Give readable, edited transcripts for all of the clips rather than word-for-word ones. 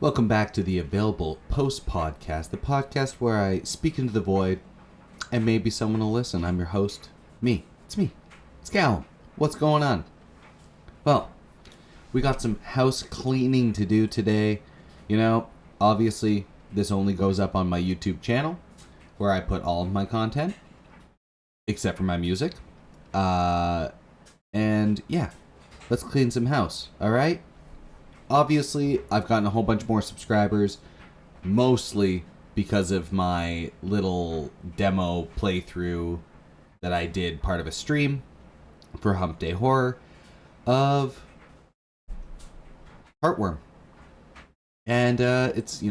Welcome back to the Available Post Podcast, the podcast where I speak into the void and maybe someone will listen. I'm your host. Me. It's Callum. What's going on? Well, we got some house cleaning to do today. You know, obviously, this only goes up on my YouTube channel where I put all of my content, except for my music. And yeah, let's clean some house, alright? Obviously, I've gotten a whole bunch more subscribers, mostly because of my little demo playthrough that I did part of a stream for Hump Day Horror of Heartworm. And it's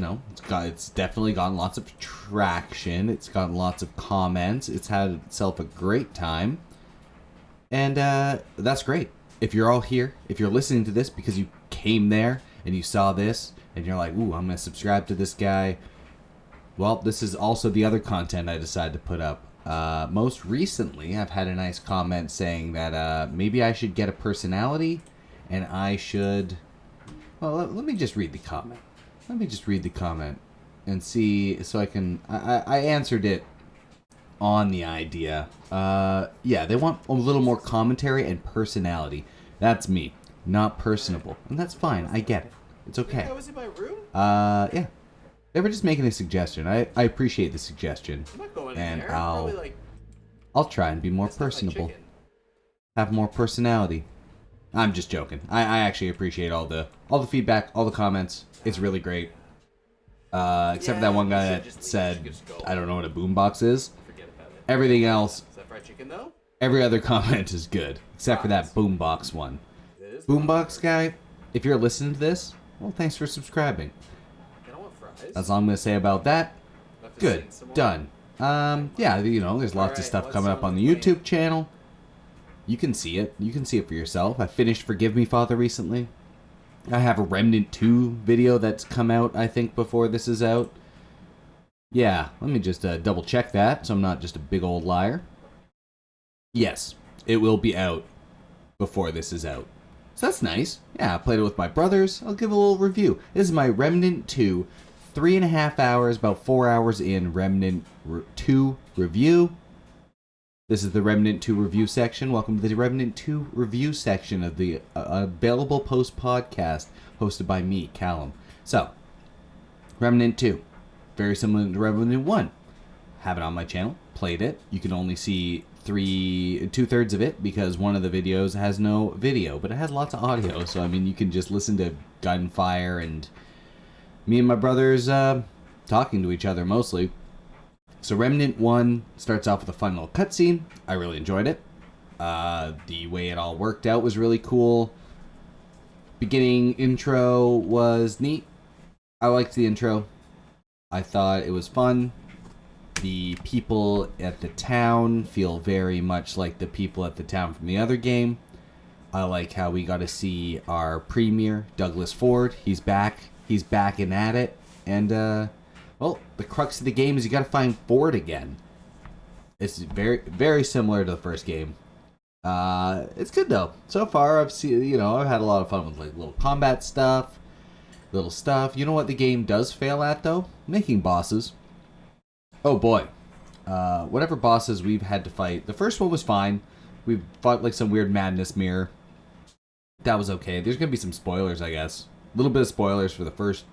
definitely gotten lots of traction. It's gotten lots of comments. It's had itself a great time. And that's great. If you're all here, if you're listening to this because you came there and you saw this and you're like, ooh, I'm going to subscribe to this guy. Well, this is also the other content I decided to put up. Most recently, I've had a nice comment saying that maybe I should get a personality and I should... Well, let me just read the comment. And see, so I can... I answered it on the idea. Yeah, they want a little more commentary and personality. That's me. Not personable. And that's fine. I get it. It's okay. I was in my room? Yeah. They were just making a suggestion. I appreciate the suggestion. I'm not going and in there. I'll try and be more personable. Have more personality. I'm just joking. I actually appreciate all the feedback, all the comments. It's really great. Except for that one guy that said, I don't know what a boombox is. Everything else, Is that fried chicken though? every other comment is good. Except for that boombox one. Boombox guy, if you're listening to this, well, thanks for subscribing. I don't want fries. That's all I'm going to say about that. Good. Done. Yeah, you know, there's lots of stuff coming up on the YouTube channel. You can see it. You can see it for yourself. I finished Forgive Me, Father recently. I have a Remnant 2 video that's come out, I think, before this is out. Yeah, let me just double check that so I'm not just a big old liar. Yes, it will be out before this is out. So that's nice. Yeah, I played it with my brothers. I'll give a little review. This is my Remnant 2, 3.5 hours, about 4 hours in Remnant 2 review. This is the Remnant 2 review section. Welcome to the Remnant 2 review section of the Available Post Podcast, hosted by me, Callum. So, Remnant 2. Very similar to Remnant 1. Have it on my channel. Played it. You can only see 2/3 of it because one of the videos has no video, but it has lots of audio. So, I mean, you can just listen to gunfire and me and my brothers talking to each other mostly. So Remnant 1 starts off with a fun little cutscene. I really enjoyed it. The way it all worked out was really cool. Beginning intro was neat. I liked the intro. I thought it was fun. The people at the town feel very much like the people at the town from the other game. I like how we got to see our premier, Douglas Ford. He's back. He's back and at it. And, well, the crux of the game is you got to find Ford again. It's very, very similar to the first game. It's good though. So far, I've had a lot of fun with like little combat stuff, little stuff. You know what the game does fail at though? Making bosses. Oh boy, whatever bosses we've had to fight. The first one was fine. We fought like some weird madness mirror. That was okay. There's gonna be some spoilers, I guess. A little bit of spoilers for the first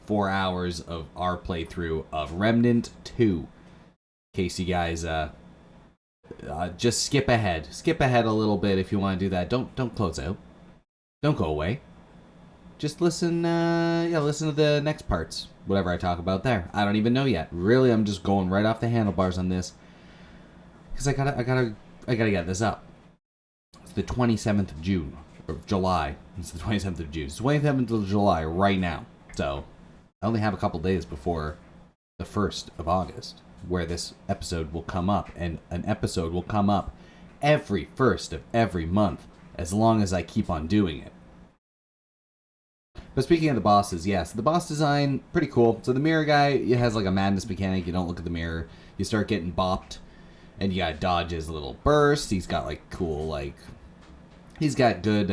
4 hours of our playthrough of Remnant 2. In case you guys just skip ahead. Skip ahead a little bit if you want to do that. Don't close out. Don't go away. Just listen listen to the next parts. Whatever I talk about there. I don't even know yet. Really, I'm just going right off the handlebars on this. Because I gotta get this up. It's the 27th of June. Or July. It's the 27th of June. It's the 27th of July right now. So I only have a couple days before the 1st of August, where this episode will come up, and an episode will come up every 1st of every month, as long as I keep on doing it. But speaking of the bosses, yes, the boss design, pretty cool. So the mirror guy, it has like a madness mechanic. You don't look at the mirror. You start getting bopped, and you gotta dodge his little burst. He's got like cool, like, he's got good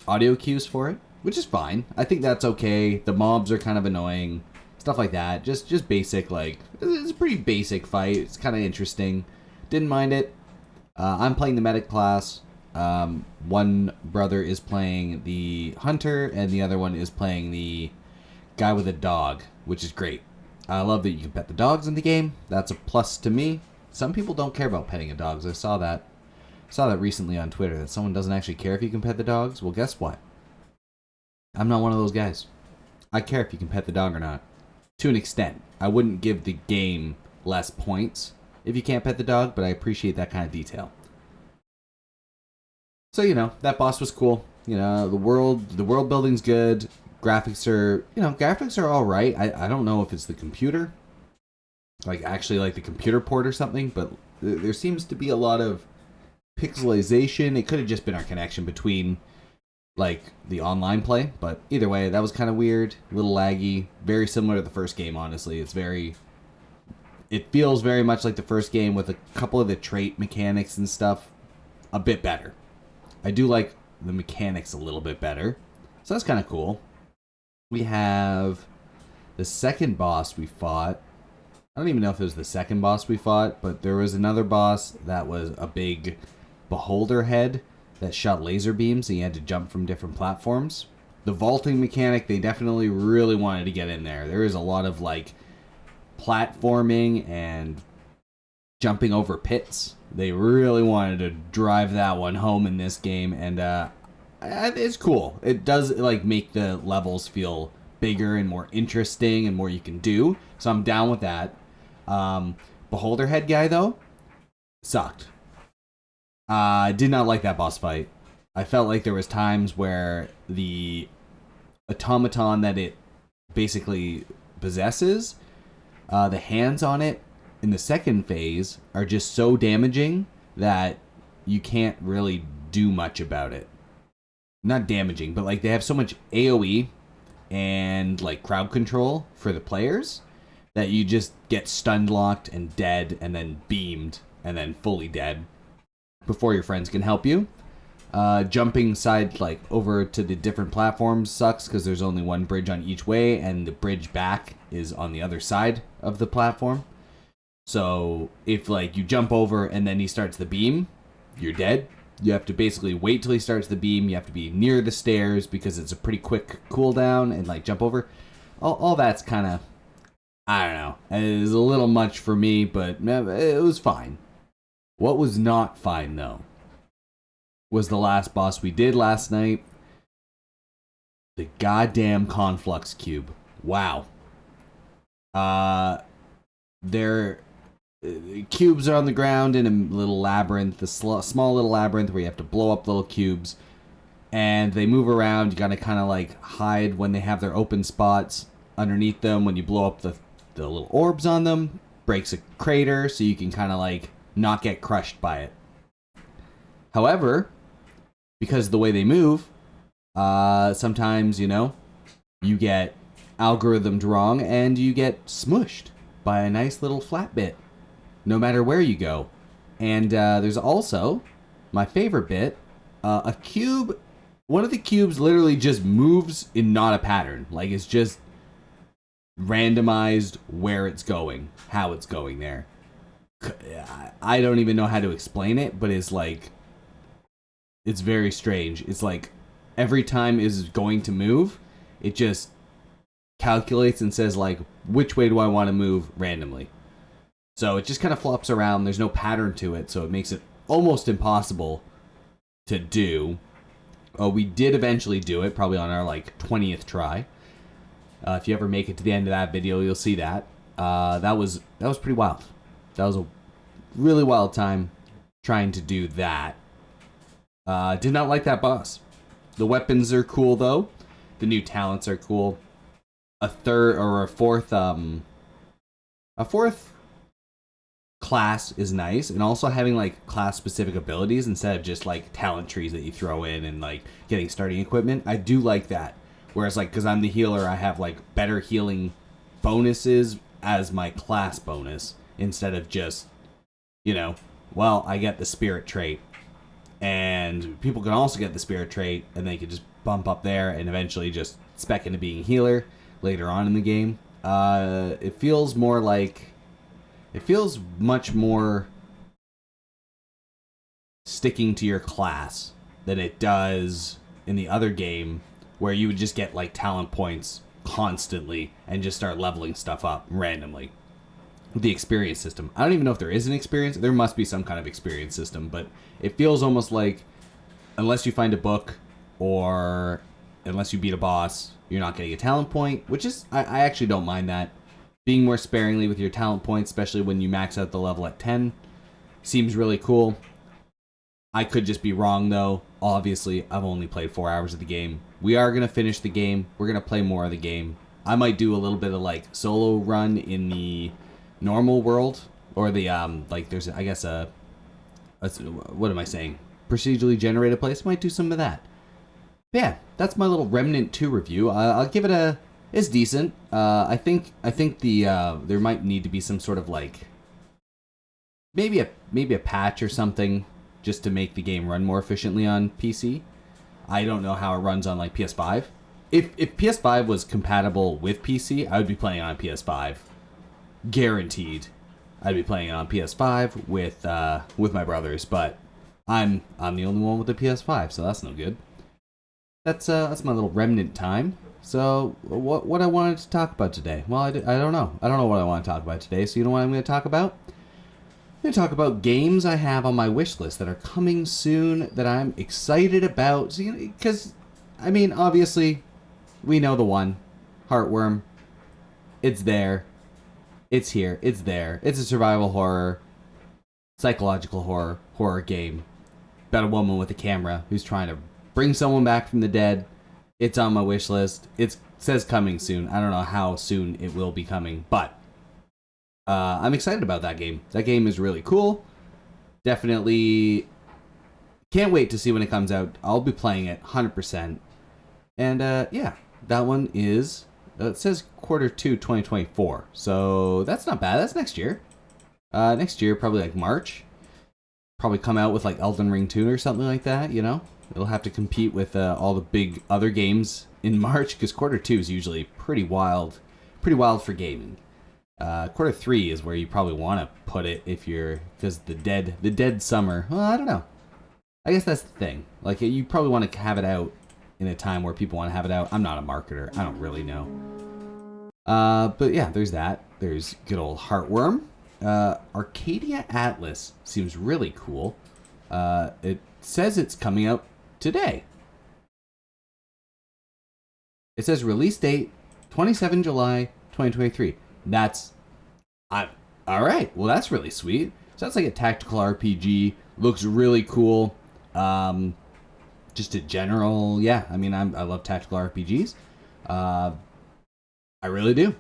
audio cues for it. which is fine. I think that's okay. The mobs are kind of annoying, stuff like that. Just basic, like, it's a pretty basic fight. It's kind of interesting. Didn't mind it. I'm playing the medic class. One brother is playing the hunter, and the other one is playing the guy with a dog, which is great. I love that you can pet the dogs in the game. That's a plus to me. Some people don't care about petting dogs. I saw that recently on Twitter, that someone doesn't actually care if you can pet the dogs. Well, guess what? I'm not one of those guys. I care if you can pet the dog or not. To an extent. I wouldn't give the game less points if you can't pet the dog, but I appreciate that kind of detail. So, you know, that boss was cool. You know, the world building's good. Graphics are alright. I don't know if it's the computer. Like, actually, like the computer port or something, but there seems to be a lot of pixelization. It could have just been our connection between, like, the online play, but either way, that was kind of weird, a little laggy, very similar to the first game, honestly. It feels very much like the first game with a couple of the trait mechanics and stuff a bit better. I do like the mechanics a little bit better, so that's kind of cool. We have the second boss we fought. I don't even know if it was the second boss we fought, but there was another boss that was a big beholder head that shot laser beams, and you had to jump from different platforms. The vaulting mechanic, they definitely really wanted to get in there. There is a lot of, like, platforming and jumping over pits. They really wanted to drive that one home in this game, and it's cool. It does, like, make the levels feel bigger and more interesting and more you can do, so I'm down with that. Beholder head guy, though, sucked. I did not like that boss fight. I felt like there was times where the automaton that it basically possesses, the hands on it in the second phase are just so damaging that you can't really do much about it. Not damaging, but like they have so much AoE and like crowd control for the players that you just get stun locked and dead and then beamed and then fully dead before your friends can help you. Jumping side, like, over to the different platforms sucks because there's only one bridge on each way, and the bridge back is on the other side of the platform. So if, like, you jump over and then he starts the beam, you're dead. You have to basically wait till he starts the beam. You have to be near the stairs because it's a pretty quick cooldown and, like, jump over. All that's kind of, I don't know. It is a little much for me, but it was fine. What was not fine, though, was the last boss we did last night. The goddamn Conflux Cube. Wow. Cubes are on the ground in a little labyrinth, a small little labyrinth where you have to blow up little cubes. And they move around. You gotta kind of like hide when they have their open spots underneath them. When you blow up the little orbs on them, breaks a crater so you can kind of like not get crushed by it. However, because of the way they move, sometimes, you know, you get algorithmed wrong and you get smushed by a nice little flat bit, no matter where you go. And there's also, my favorite bit, a cube. One of the cubes literally just moves in not a pattern. Like, it's just randomized where it's going, how it's going there. I don't even know how to explain it, but it's like, it's very strange. It's like every time is going to move, it just calculates and says like, which way do I want to move randomly? So it just kind of flops around. There's no pattern to it, so it makes it almost impossible to do. We did eventually do it, probably on our like 20th try. If you ever make it to the end of that video, you'll see that. That was pretty wild. That was a really wild time trying to do that. Did not like that boss. The weapons are cool though. The new talents are cool. A fourth class is nice, and also having like class specific abilities instead of just like talent trees that you throw in and like getting starting equipment. I do like that. Whereas like, because I'm the healer, I have like better healing bonuses as my class bonus instead of just, you know, well, I get the spirit trait And people can also get the spirit trait, and they can just bump up there and eventually just spec into being a healer later on in the game. It feels more like... It feels much more sticking to your class than it does in the other game, where you would just get like talent points constantly and just start leveling stuff up randomly. The experience system, I don't even know if there is an experience. There must be some kind of experience system, but it feels almost like unless you find a book or unless you beat a boss, you're not getting a talent point, which is, I actually don't mind that. Being more sparingly with your talent points, especially when you max out the level at 10, seems really cool. I could just be wrong, though. Obviously, I've only played 4 hours of the game. We are going to finish the game. We're going to play more of the game. I might do a little bit of, like, solo run in the normal world. Or the, like, there's, I guess, what am I saying? Procedurally generated place. Might do some of that. But yeah, that's my little Remnant 2 review. I'll give it a... It's decent. I think the there might need to be some sort of, like... Maybe a patch or something, just to make the game run more efficiently on PC. I don't know how it runs on like PS5. If PS5 was compatible with PC, I would be playing on PS5. Guaranteed. I'd be playing it on PS5 with my brothers, but I'm the only one with a PS5, so that's no good. That's my little Remnant time. So what I wanted to talk about today? Well, I don't know. I don't know what I want to talk about today. So you know what I'm going to talk about? I'm going to talk about games I have on my wish list that are coming soon that I'm excited about. So, because, I mean, obviously, we know the one. Heartworm. It's there. It's here. It's there. It's a survival horror, psychological horror game about a woman with a camera who's trying to bring someone back from the dead. It's on my wish list. It says coming soon. I don't know how soon it will be coming, but I'm excited about that game. That game is really cool. Definitely can't wait to see when it comes out. I'll be playing it 100%. And yeah, that one is, it says Q2 2024. So that's not bad. That's next year. Next year, probably like March. Probably come out with like Elden Ring 2 or something like that, you know? It'll have to compete with all the big other games in March, because Q2 is usually pretty wild for gaming. Q3 is where you probably want to put it if you're, because the dead summer. Well, I don't know. I guess that's the thing. Like, you probably want to have it out in a time where people want to have it out. I'm not a marketer. I don't really know. But yeah, there's that. There's good old Heartworm. Arcadia Atlas seems really cool. It says it's coming out today. It says release date 27 July 2023. Alright, well that's really sweet. Sounds like a tactical RPG. Looks really cool. Just in general, yeah. I mean, I love tactical RPGs. I really do.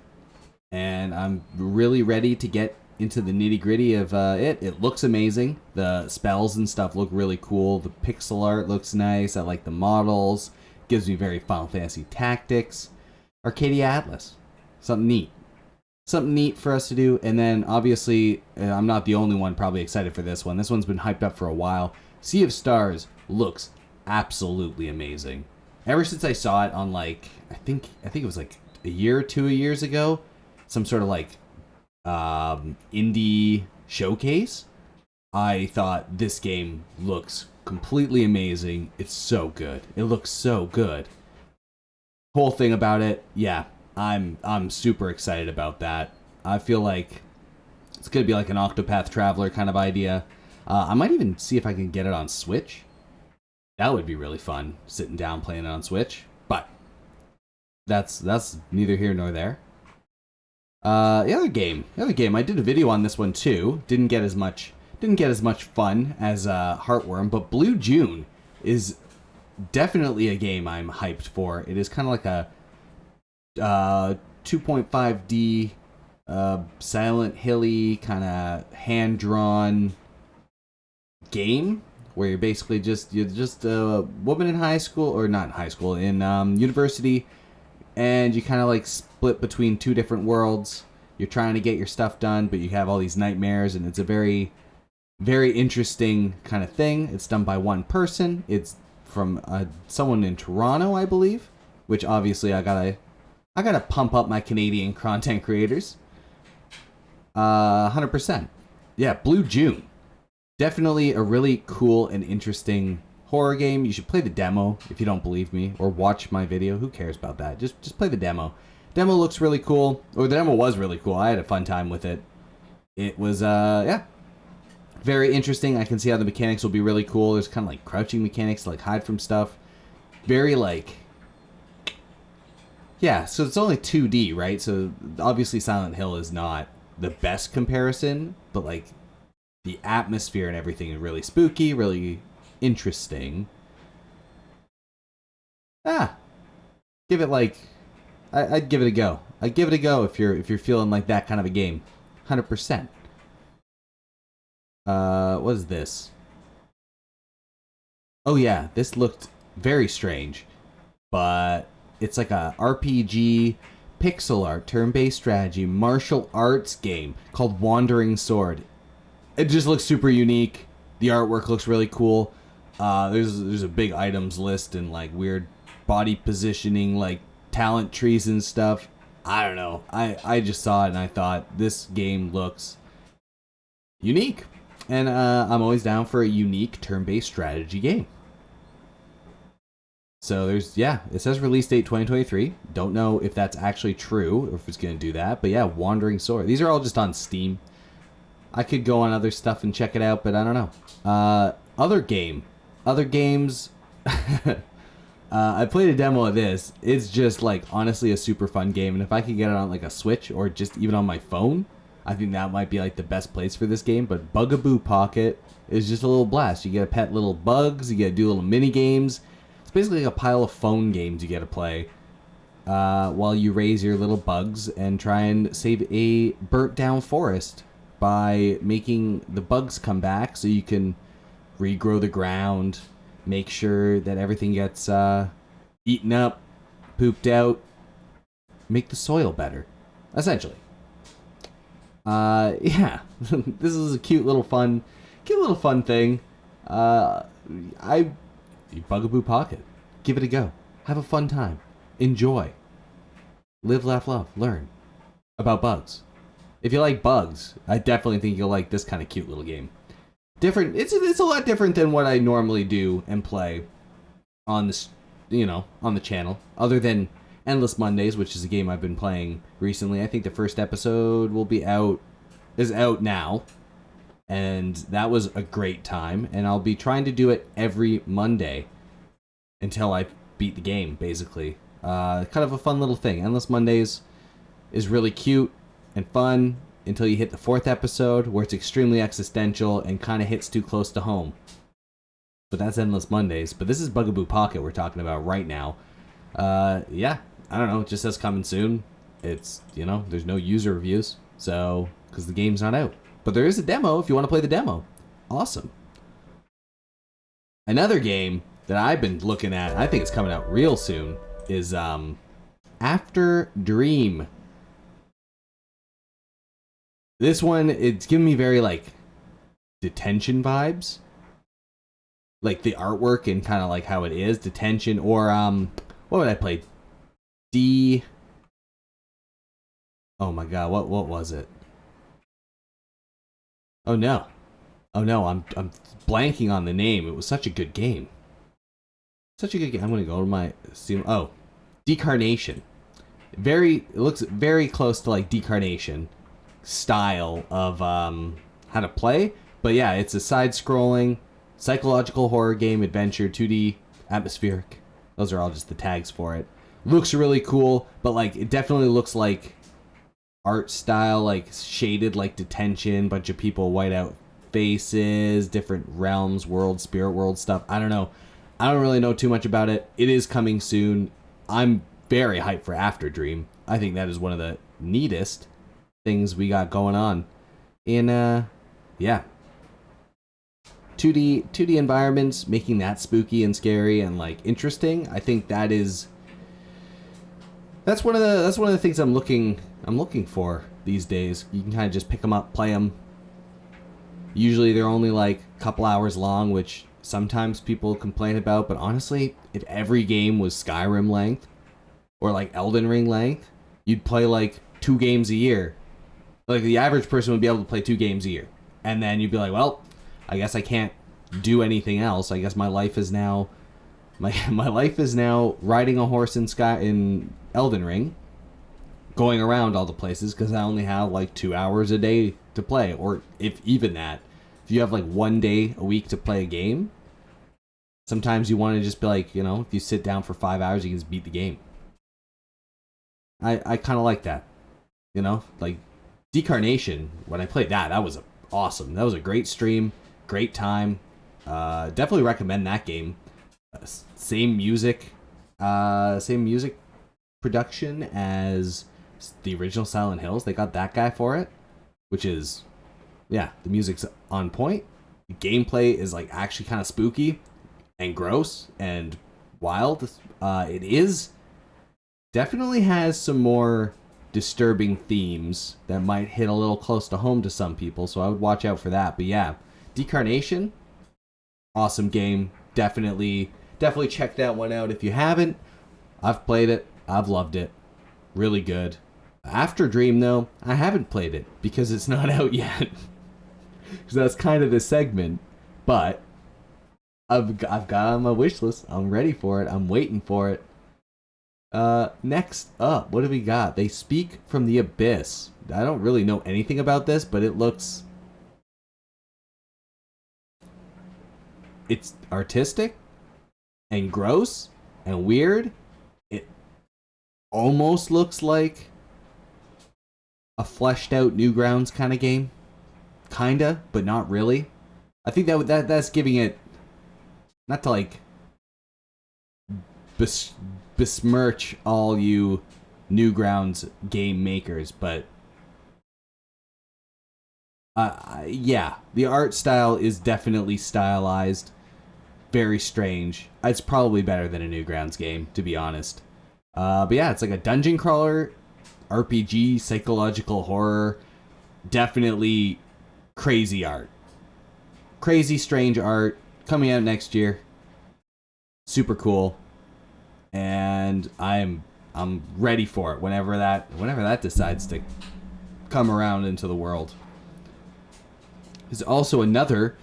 And I'm really ready to get into the nitty gritty of it. It looks amazing. The spells and stuff look really cool. The pixel art looks nice. I like the models. Gives me very Final Fantasy Tactics. Arcadia Atlas. Something neat. Something neat for us to do. And then, obviously, I'm not the only one probably excited for this one. This one's been hyped up for a while. Sea of Stars looks absolutely amazing. Ever since I saw it on, like, I think it was like a year or 2 years ago, some sort of like indie showcase, I thought this game looks completely amazing. It's so good. It looks so good. Whole thing about it, yeah, I'm super excited about that. I feel like it's gonna be like an Octopath Traveler kind of idea. I might even see if I can get it on Switch. That would be really fun, sitting down playing it on Switch. But that's neither here nor there. The other game. I did a video on this one too. Didn't get as much fun as Heartworm, but Blue June is definitely a game I'm hyped for. It is kind of like a 2.5D Silent Hilly kind of hand-drawn game where you're basically just a woman in high school, or not in high school, in university, and you kind of like split between two different worlds. You're trying to get your stuff done, but you have all these nightmares, and it's a very Very interesting kind of thing. It's done by one person. It's from someone in Toronto, I believe. Which obviously I gotta pump up my Canadian content creators. 100%. Yeah, Blue June. Definitely a really cool and interesting horror game. You should play the demo if you don't believe me, or watch my video. Who cares about that? Just play the demo. Demo looks really cool, or the demo was really cool. I had a fun time with it. It was yeah, very interesting. I can see how the mechanics will be really cool. There's kind of like crouching mechanics to like hide from stuff. Very like, yeah. So it's only 2D, right? So obviously Silent Hill is not the best comparison, but like the atmosphere and everything is really spooky, really interesting. Give it like, I'd give it a go. I'd give it a go if you're feeling like that kind of a game. 100%. What is this? Oh yeah, this looked very strange, but it's like a RPG pixel art turn-based strategy martial arts game called Wandering Sword. It just looks super unique. The artwork looks really cool. There's a big items list and like weird body positioning, like talent trees and stuff. I don't know. I just saw it and I thought this game looks unique. And I'm always down for a unique turn-based strategy game. So there's, yeah, it says release date 2023. Don't know if that's actually true or if it's going to do that. But yeah, Wandering Sword. These are all just on Steam. I could go on other stuff and check it out, but I don't know. Other games. I played a demo of this. It's just like honestly a super fun game, and if I could get it on like a Switch or just even on my phone, I think that might be like the best place for this game. But Bugaboo Pocket is just a little blast. You get to pet little bugs. You get to do little mini games. It's basically like a pile of phone games you get to play while you raise your little bugs and try and save a burnt down forest by making the bugs come back so you can regrow the ground, make sure that everything gets eaten up, pooped out, make the soil better, essentially. Yeah, this is a cute little fun thing. Bugaboo Pocket, give it a go, have a fun time, enjoy, live, laugh, love, learn about bugs. If you like bugs, I definitely think you'll like this kind of cute little game. Different. It's a lot different than what I normally do and play on this, on the channel. Other than Endless Mondays, which is a game I've been playing recently. I think the first episode is out now, and that was a great time. And I'll be trying to do it every Monday until I beat the game. Basically, kind of a fun little thing. Endless Mondays is really cute and fun until you hit the 4th episode, where it's extremely existential and kind of hits too close to home. But that's Endless Mondays. But this is Bugaboo Pocket we're talking about right now. Yeah, I don't know. It just says coming soon. It's, there's no user reviews, so, because the game's not out. But there is a demo if you want to play the demo. Awesome. Another game that I've been looking at, I think it's coming out real soon, is After Dream. This one, it's giving me very, like, Detention vibes. Like, the artwork and kind of, like, how it is. Detention, or, what would I play? Oh, my God, what was it? Oh, no, I'm blanking on the name. It was such a good game. Such a good game. I'm going to go to my Steam. Oh, Decarnation. It looks very close to, like, Decarnation style of how to play, but yeah, it's a side-scrolling psychological horror game, adventure, 2D, atmospheric. Those are all just the tags for it. Looks really cool, but like it definitely looks like art style, like shaded, like Detention, bunch of people, white out faces, different realms, world, spirit world stuff. I don't know. I don't really know too much about it. It is coming soon. I'm very hyped for After Dream. I think that is one of the neatest things we got going on in yeah, 2D environments, making that spooky and scary and like interesting. I think that's one of the things I'm looking for these days. You can kind of just pick them up, play them, Usually they're only like a couple hours long, which sometimes people complain about. But honestly, if every game was Skyrim length or like Elden Ring length, you'd play like 2 games a year. Like the average person would be able to play 2 games a year. And then you'd be like, well, I guess I can't do anything else. I guess my life is now my life is now riding a horse in Elden Ring, going around all the places because I only have like 2 hours a day to play, or if even that. If you have like 1 day a week to play a game, sometimes you want to just be like, if you sit down for 5 hours, you can just beat the game. I kind of like that, like Decarnation. When I played that was awesome. That was a great stream, great time. Definitely recommend that game. Same music production as the original Silent Hills. They got that guy for it, which is, the music's on point. The gameplay is like actually kind of spooky and gross and wild. It is definitely has some more disturbing themes that might hit a little close to home to some people, so I would watch out for that. But yeah, Decarnation, awesome game. Definitely check that one out if you haven't. I've played it. I've loved it. Really good. After Dream, though, I haven't played it because it's not out yet. Because that's kind of the segment. But I've got it on my wish list. I'm ready for it. I'm waiting for it. Next up, what do we got? They Speak from the Abyss. I don't really know anything about this, but it looks... It's artistic and gross and weird. It almost looks like a fleshed out Newgrounds kind of game. Kinda, but not really. I think that's giving it, not to like besmirch all you Newgrounds game makers, but yeah, the art style is definitely stylized, very strange. It's probably better than a Newgrounds game, to be honest. But yeah, it's like a dungeon crawler, RPG, psychological horror, definitely crazy art. Crazy, strange art, coming out next year. Super cool. And I'm ready for it whenever that decides to come around into the world. There's also another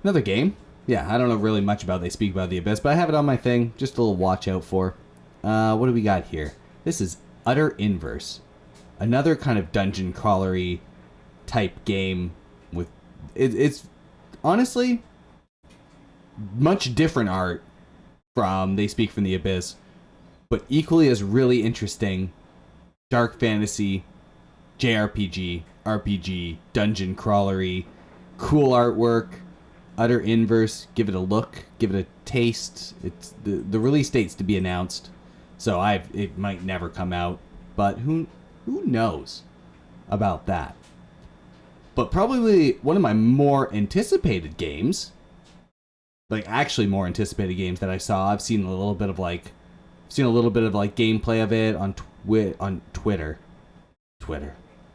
game. Yeah, I don't know really much about They Speak About the Abyss, but I have it on my thing. Just a little watch out for. What do we got here? This is Utter Inverse. Another kind of dungeon crawlery type game with it's honestly much different art from They Speak from the Abyss, but equally as really interesting dark fantasy, JRPG, RPG, dungeon crawlery, cool artwork. Utter Inverse, give it a look, give it a taste. It's the release date's to be announced, so it might never come out, but who knows about that. But probably one of my more anticipated games, like actually more anticipated games that I saw. I've seen a little bit of gameplay of it on Twitter.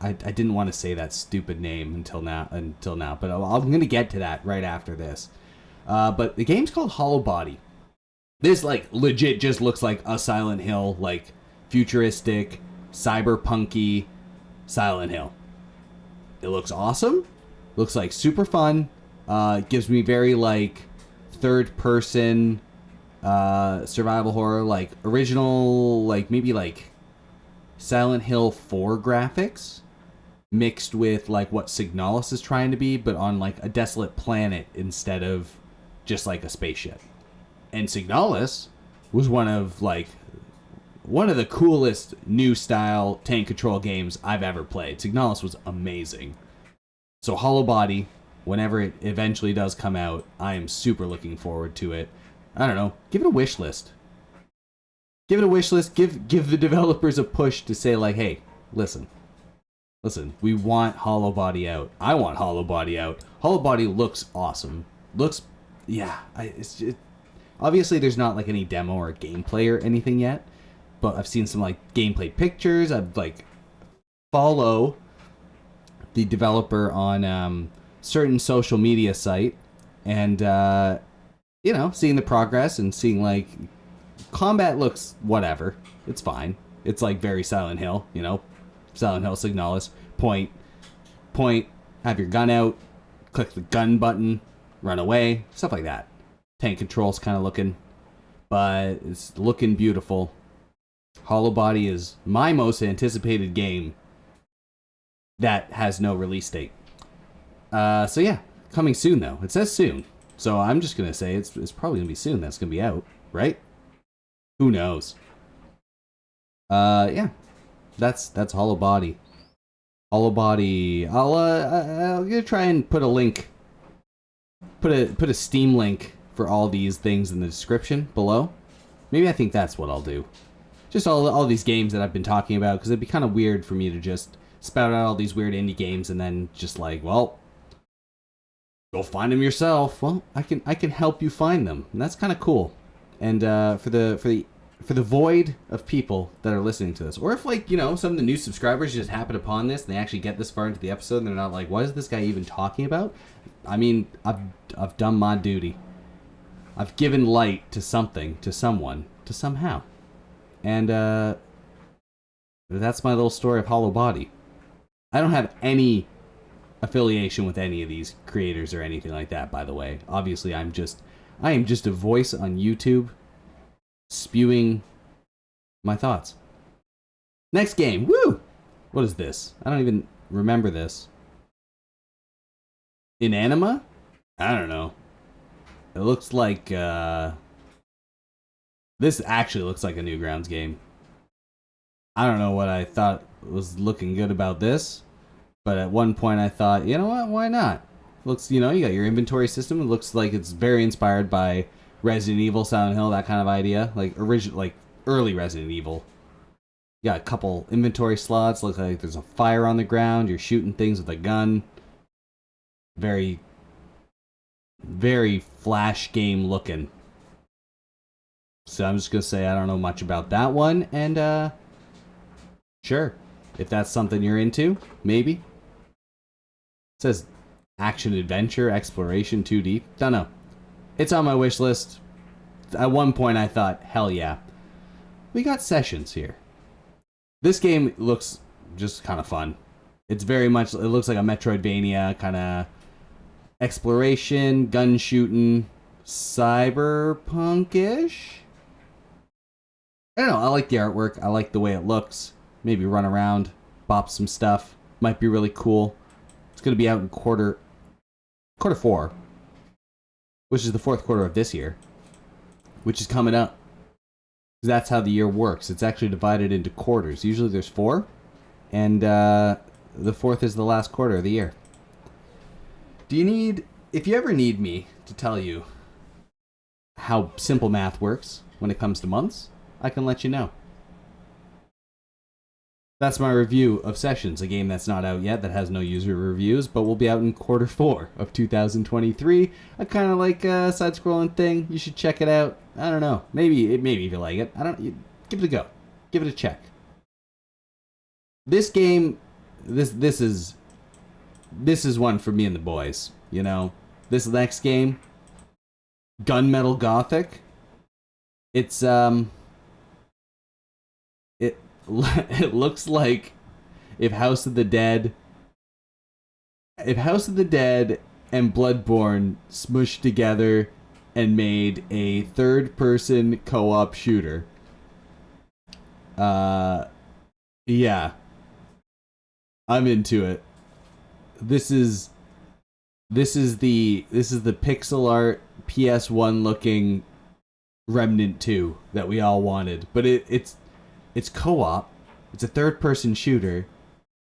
I didn't want to say that stupid name until now, but I'm going to get to that right after this. But the game's called Hollow Body. This like legit just looks like a Silent Hill, like futuristic, cyberpunky Silent Hill. It looks awesome. Looks like super fun. It gives me very like third person survival horror, like original, like maybe like Silent Hill 4 graphics mixed with like what Signalis is trying to be, but on like a desolate planet instead of just like a spaceship. And Signalis was one of the coolest new style tank control games I've ever played. Signalis was amazing. So Hollow Body, whenever it eventually does come out, I am super looking forward to it. I don't know, give it a wish list. Give it a wish list. Give the developers a push to say like, hey, listen, we want Hollow Body out. I want Hollow Body out. Hollow Body looks awesome. Obviously there's not like any demo or gameplay or anything yet, but I've seen some like gameplay pictures. I've like follow the developer on certain social media site, and seeing the progress and seeing like combat looks whatever. It's fine. It's like very Silent Hill, Silent Hill Signalis. Point, have your gun out, click the gun button, run away, stuff like that. Tank controls kind of looking, but it's looking beautiful. Hollow Body is my most anticipated game that has no release date. So yeah, coming soon though. It says soon, so I'm just gonna say it's probably gonna be soon. That's gonna be out, right? Who knows? Yeah, that's Hollow Body. Hollow Body. I'll gonna try and put a link. Put a Steam link for all these things in the description below. Maybe I think that's what I'll do. Just all these games that I've been talking about, because it'd be kind of weird for me to just spout out all these weird indie games and then just like, well, go find them yourself. Well, I can help you find them, and that's kind of cool. And for the void of people that are listening to this, or if like some of the new subscribers just happen upon this and they actually get this far into the episode and they're not like, what is this guy even talking about? I mean, I've done my duty. I've given light to something, to someone, to somehow. And that's my little story of Hollow Body. I don't have any affiliation with any of these creators or anything like that, by the way. Obviously, I am just a voice on YouTube spewing my thoughts. Next game. Woo! What is this? I don't even remember this. Inanima? I don't know. It looks like this actually looks like a Newgrounds game. I don't know what I thought was looking good about this, but at one point I thought, you know what, why not? Looks, you got your inventory system. It looks like it's very inspired by Resident Evil, Silent Hill, that kind of idea. Like early Resident Evil. You got a couple inventory slots. Look like there's a fire on the ground. You're shooting things with a gun. Very, very Flash game looking. So I'm just going to say I don't know much about that one. And, sure. If that's something you're into, maybe. It says action adventure, exploration 2D. Don't know. It's on my wish list. At one point I thought, hell yeah. We got Sessions here. This game looks just kind of fun. It's very much, it looks like a Metroidvania kind of exploration, gun shooting, cyberpunk-ish? I don't know, I like the artwork, I like the way it looks. Maybe run around, bop some stuff. Might be really cool. It's going to be out in quarter 4, which is the fourth quarter of this year, which is coming up. That's how the year works. It's actually divided into quarters. Usually there's 4, and the fourth is the last quarter of the year. If you ever need me to tell you how simple math works when it comes to months, I can let you know. That's my review of Sessions, a game that's not out yet, that has no user reviews, but will be out in quarter 4 of 2023. A kind of like a side-scrolling thing. You should check it out. I don't know. Maybe if you like it. Give it a go. Give it a check. This game, this is one for me and the boys. This next game, Gunmetal Gothic. It's it looks like if House of the Dead and Bloodborne smushed together and made a third-person co-op shooter. Yeah. I'm into it. This is the pixel art PS1 looking Remnant 2 that we all wanted, but it's co-op. It's a third-person shooter,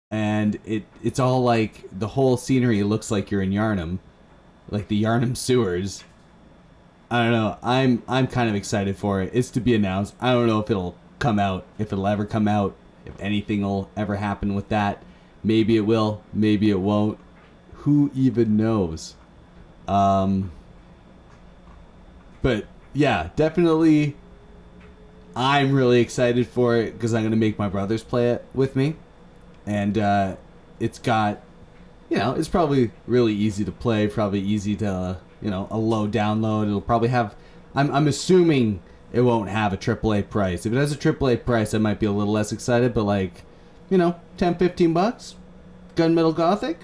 and it's all like the whole scenery looks like you're in Yarnum, like the Yarnum sewers. I don't know. I'm kind of excited for it. It's to be announced. I don't know if it'll come out, if it'll ever come out, if anything will ever happen with that. Maybe it will. Maybe it won't. Who even knows? But yeah, definitely. I'm really excited for it because I'm going to make my brothers play it with me. And it's got you know, it's probably really easy to play, probably easy to, you know, a low download. It'll probably have, I'm assuming it won't have a AAA price. If it has a AAA price, I might be a little less excited, but like, you know, 10, 15 bucks, Gunmetal Gothic,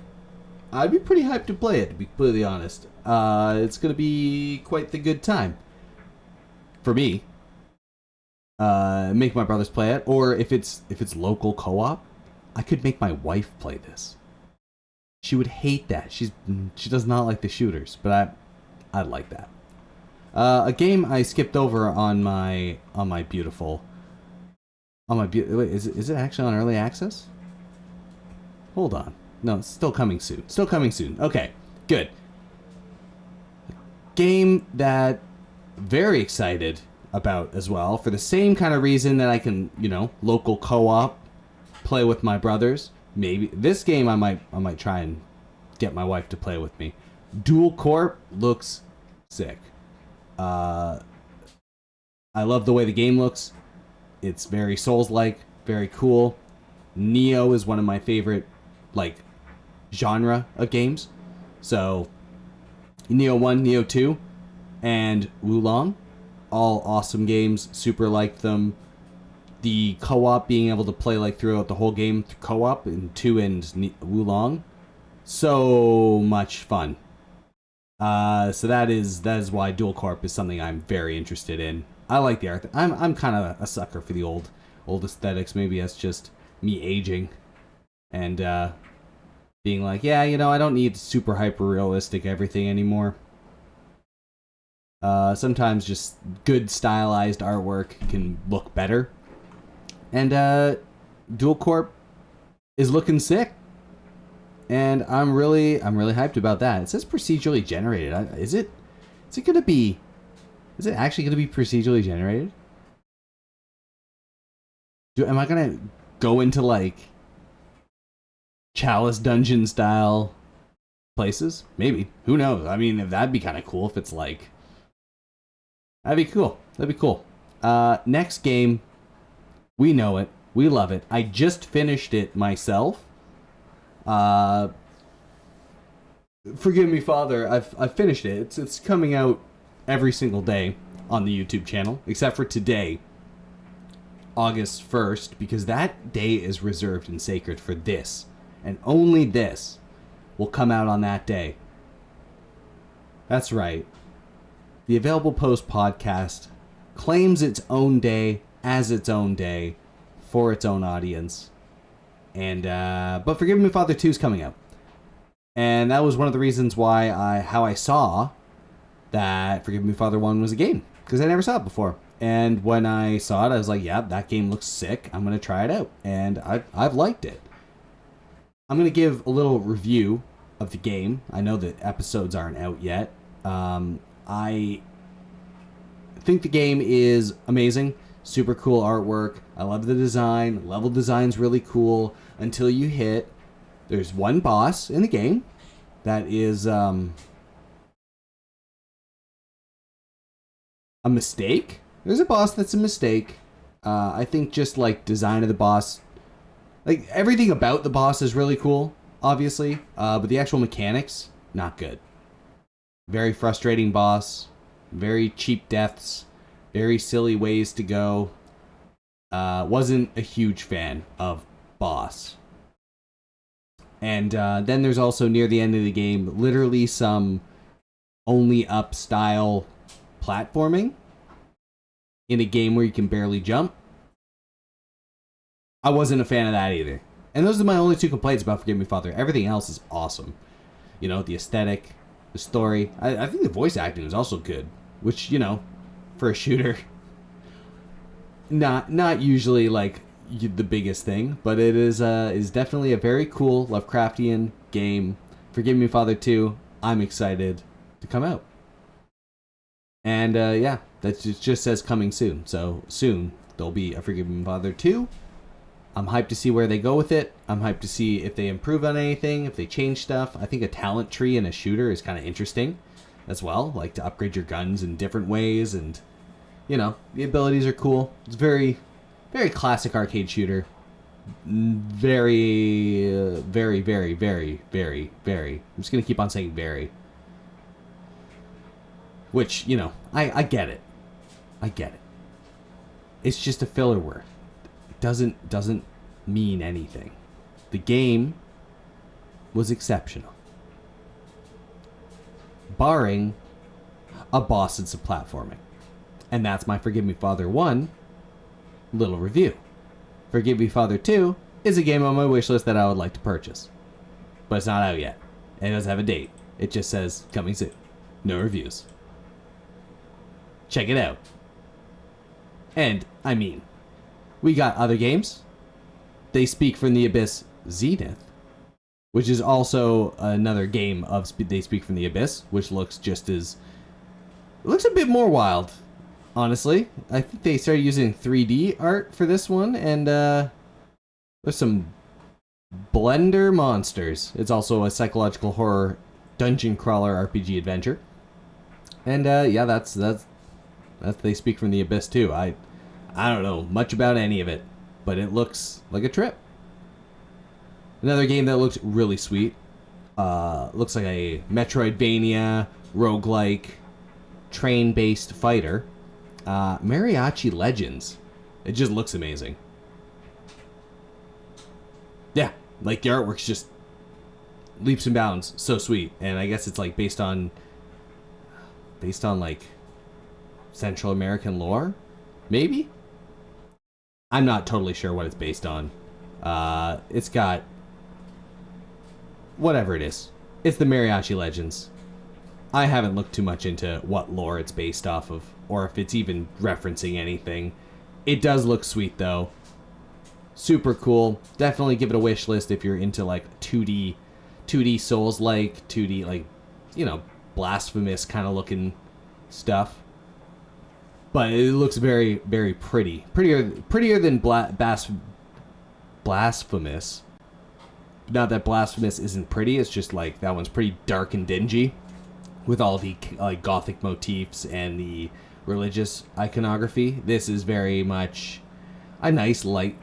I'd be pretty hyped to play it, to be completely honest. It's going to be quite the good time. For me. Make my brothers play it, or if it's local co-op, I could make my wife play this. She would hate that. She does not like the shooters, but I'd like that. A game I skipped over on my beautiful. Wait, is it actually on early access? Hold on. No, it's still coming soon. Still coming soon. Okay, good. Game that very excited about as well, for the same kind of reason that I can, you know, local co-op, play with my brothers. Maybe this game I might try and get my wife to play with me. Dual Corp looks sick. I love the way the game looks. It's very Souls-like, very cool. Neo is one of my favorite, like, genre of games. So, Neo 1, Neo 2, and Wulong, all awesome games. Super liked them. The co-op, being able to play like throughout the whole game co-op in 2 and Wulong, so much fun. So that is why Dual Corp is something I'm very interested in. I like the art. I'm kind of a sucker for the old aesthetics. Maybe that's just me aging and being like, yeah, you know, I don't need super hyper realistic everything anymore. Sometimes just good stylized artwork can look better. And Dual Corp is looking sick. And I'm really hyped about that. It says procedurally generated. Is it actually gonna be procedurally generated? Am I gonna go into like Chalice dungeon style places? Maybe. Who knows? I mean, that'd be kind of cool if it's like. That'd be cool. Next game. We know it. We love it. I just finished it myself. Forgive me, Father. I've finished it. It's coming out every single day on the YouTube channel, except for today, August 1st, because that day is reserved and sacred for this, and only this will come out on that day. That's right. The Available Post podcast claims its own day as its own day for its own audience. And but Forgive Me Father 2 is coming out. And that was one of the reasons why I saw that Forgive Me Father 1 was a game, because I never saw it before. And when I saw it, I was like, yeah, that game looks sick. I'm going to try it out. And I've liked it. I'm going to give a little review of the game. I know that episodes aren't out yet. I think the game is amazing. Super cool artwork. I love the design. Level design's really cool. Until you hit... There's one boss in the game that is a mistake. There's a boss that's a mistake. I think just like design of the boss... Like everything about the boss is really cool, obviously. But the actual mechanics, not good. Very frustrating boss. Very cheap deaths. Very silly ways to go. Wasn't a huge fan of boss. And then there's also near the end of the game, literally some only up style platforming in a game where you can barely jump. I wasn't a fan of that either. And those are my only two complaints about Forgive Me Father. Everything else is awesome. You know, the aesthetic, the story. I think the voice acting is also good, which, you know, for a shooter, not usually like the biggest thing, but it is definitely a very cool Lovecraftian game. Forgive Me Father 2, I'm excited to come out. And yeah, that just says coming soon. So soon there'll be a Forgive Me Father 2. I'm hyped to see where they go with it. I'm hyped to see if they improve on anything, if they change stuff. I think a talent tree in a shooter is kind of interesting as well, like to upgrade your guns in different ways, and you know, the abilities are cool. It's very classic arcade shooter. very, very, very, very, very, very. I'm just gonna keep on saying very. Which, you know, I get it. I get it. It's just a filler word. It doesn't mean anything. The game was exceptional. Barring a boss and some platforming. And that's my Forgive Me Father 1 little review. Forgive Me Father 2 is a game on my wishlist that I would like to purchase. But it's not out yet. And it doesn't have a date. It just says coming soon. No reviews. Check it out. And, I mean, we got other games. They Speak from the Abyss Zenith, which is also another game of They Speak from the Abyss, which looks just as... It looks a bit more wild, honestly. I think they started using 3D art for this one, and there's some Blender monsters. It's also a psychological horror dungeon crawler RPG adventure. And yeah, that's They Speak from the Abyss too. I don't know much about any of it, but it looks like a trip. Another game that looks really sweet. Looks like a Metroidvania, roguelike, train-based fighter. Mariachi Legends. It just looks amazing. Yeah, like the artwork's just leaps and bounds. So sweet. And I guess it's like based on like Central American lore? Maybe? I'm not totally sure what it's based on. It's got... whatever it is. It's the Mariachi Legends. I haven't looked too much into what lore it's based off of, or if it's even referencing anything. It does look sweet, though. Super cool. Definitely give it a wish list if you're into, like, 2D Souls-like, 2D, like, you know, blasphemous kind of looking stuff. But it looks very, very pretty. Prettier than Blasphemous. Not that Blasphemous isn't pretty, it's just like that one's pretty dark and dingy. With all the like gothic motifs and the religious iconography. This is very much a nice light,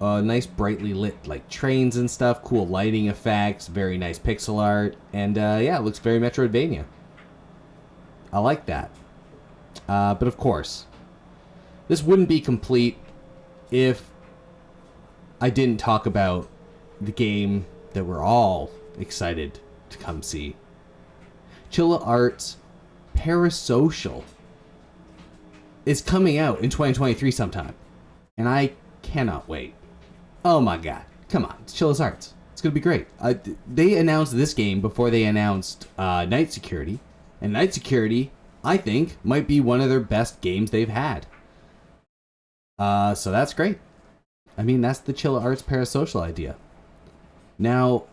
nice brightly lit like trains and stuff. Cool lighting effects, very nice pixel art. And yeah, it looks very Metroidvania. I like that. But of course, this wouldn't be complete if I didn't talk about the game that we're all excited to come see. Chilla Art's Parasocial is coming out in 2023 sometime. And I cannot wait. Oh my god. Come on. It's Chilla's Arts. It's going to be great. They announced this game before they announced Night Security. And Night Security, I think, might be one of their best games they've had. So that's great. I mean, that's the Chilla Arts Parasocial idea. Now,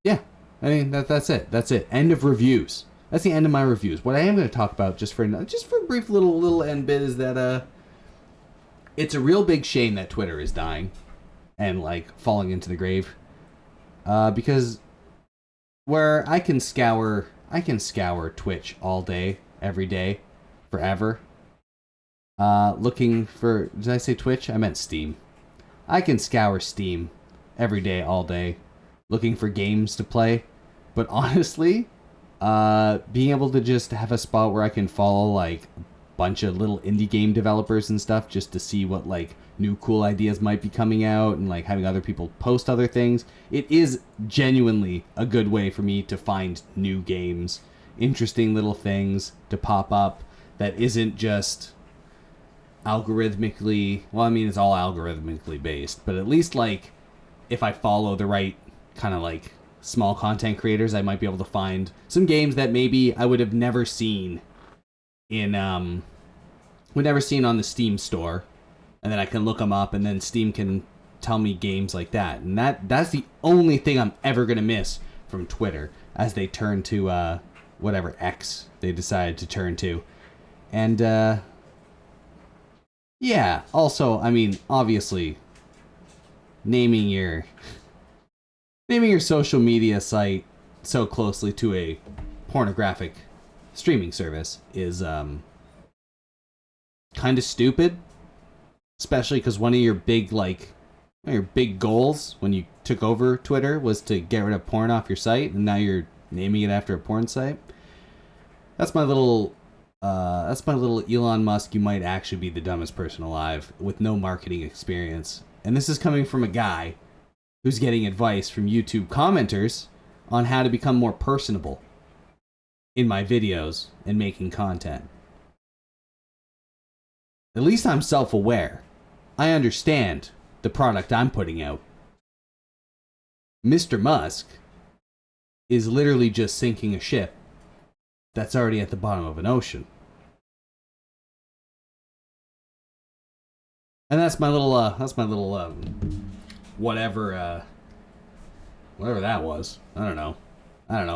yeah. I mean, that's it. That's it. End of reviews. That's the end of my reviews. What I am going to talk about, just for a brief little end bit, is that it's a real big shame that Twitter is dying and like falling into the grave. Because where I can scour Twitch all day, every day, forever. Looking for... Did I say Twitch? I meant Steam. I can scour Steam every day, all day, looking for games to play. But honestly, being able to just have a spot where I can follow like a bunch of little indie game developers and stuff just to see what like new cool ideas might be coming out and like having other people post other things, it is genuinely a good way for me to find new games, interesting little things to pop up that isn't just algorithmically... Well, I mean, it's all algorithmically based, but at least like if I follow the right kind of like small content creators, I might be able to find some games that maybe I would have never seen on the Steam store, and then I can look them up, and then Steam can tell me games like that. And that's the only thing I'm ever gonna miss from Twitter as they turn to whatever X they decided to turn to. And yeah, also, I mean, obviously, naming your social media site so closely to a pornographic streaming service is kind of stupid, especially because one of your big like One of your big goals when you took over Twitter was to get rid of porn off your site, and now you're naming it after a porn site. That's my little Elon Musk. You might actually be the dumbest person alive with no marketing experience. And this is coming from a guy who's getting advice from YouTube commenters on how to become more personable in my videos and making content. At least I'm self-aware. I understand the product I'm putting out. Mr. Musk is literally just sinking a ship that's already at the bottom of an ocean. And that's my little whatever that was. I don't know.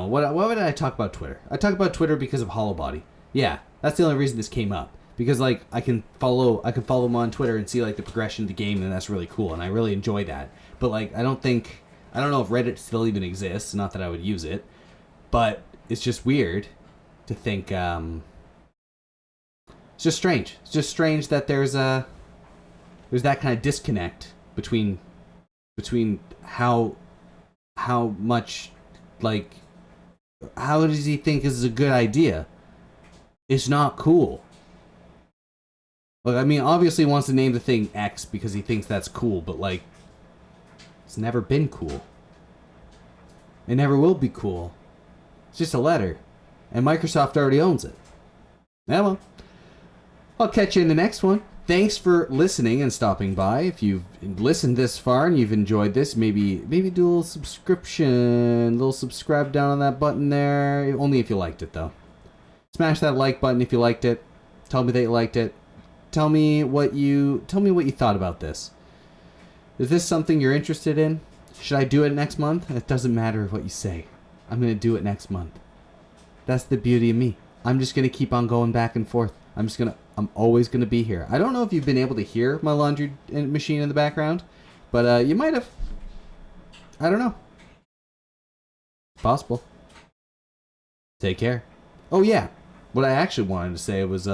What did I talk about Twitter? I talked about Twitter because of Hollowbody. Yeah, that's the only reason this came up. Because like I can follow him on Twitter and see like the progression of the game, and that's really cool, and I really enjoy that. But like I don't know if Reddit still even exists. Not that I would use it, but it's just weird to think. It's just strange. It's just strange that there's that kind of disconnect between how much, like, how does he think is a good idea? It's not cool. Look, I mean, obviously he wants to name the thing X because he thinks that's cool, but like, it's never been cool. It never will be cool. It's just a letter. And Microsoft already owns it. Yeah, well, I'll catch you in the next one. Thanks for listening and stopping by. If you've listened this far and you've enjoyed this, maybe do a little subscribe down on that button there. Only if you liked it, though. Smash that like button if you liked it. Tell me that you liked it. Tell me what you thought about this. Is this something you're interested in? Should I do it next month? It doesn't matter what you say. I'm going to do it next month. That's the beauty of me. I'm just going to keep on going back and forth. I'm always going to be here. I don't know if you've been able to hear my laundry machine in the background, but you might have. I don't know. Possible. Take care. Oh yeah. What I actually wanted to say was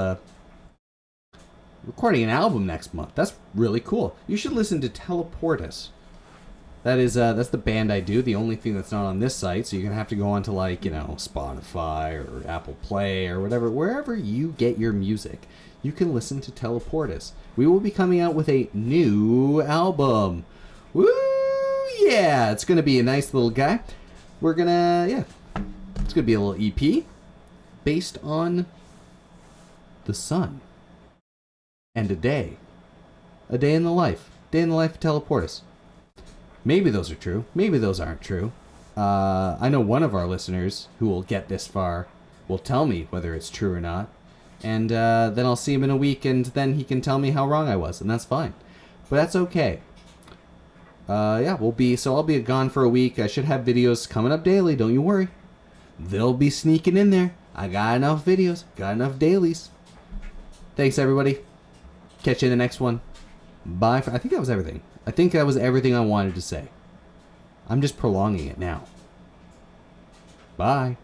recording an album next month. That's really cool. You should listen to Teleportoise. That's the band I do. The only thing that's not on this site, so you're gonna have to go on to like, Spotify or Apple Play or whatever, wherever you get your music. You can listen to Teleportoise. We will be coming out with a new album. Woo! Yeah, it's gonna be a nice little guy. It's gonna be a little EP based on the sun and a day in the life of Teleportoise. Maybe those are true. Maybe those aren't true. I know one of our listeners who will get this far will tell me whether it's true or not. And then I'll see him in a week, and then he can tell me how wrong I was, and that's fine. But that's okay. I'll be gone for a week. I should have videos coming up daily, don't you worry. They'll be sneaking in there. I got enough videos, got enough dailies. Thanks, everybody. Catch you in the next one. Bye. I think that was everything. I think that was everything I wanted to say. I'm just prolonging it now. Bye.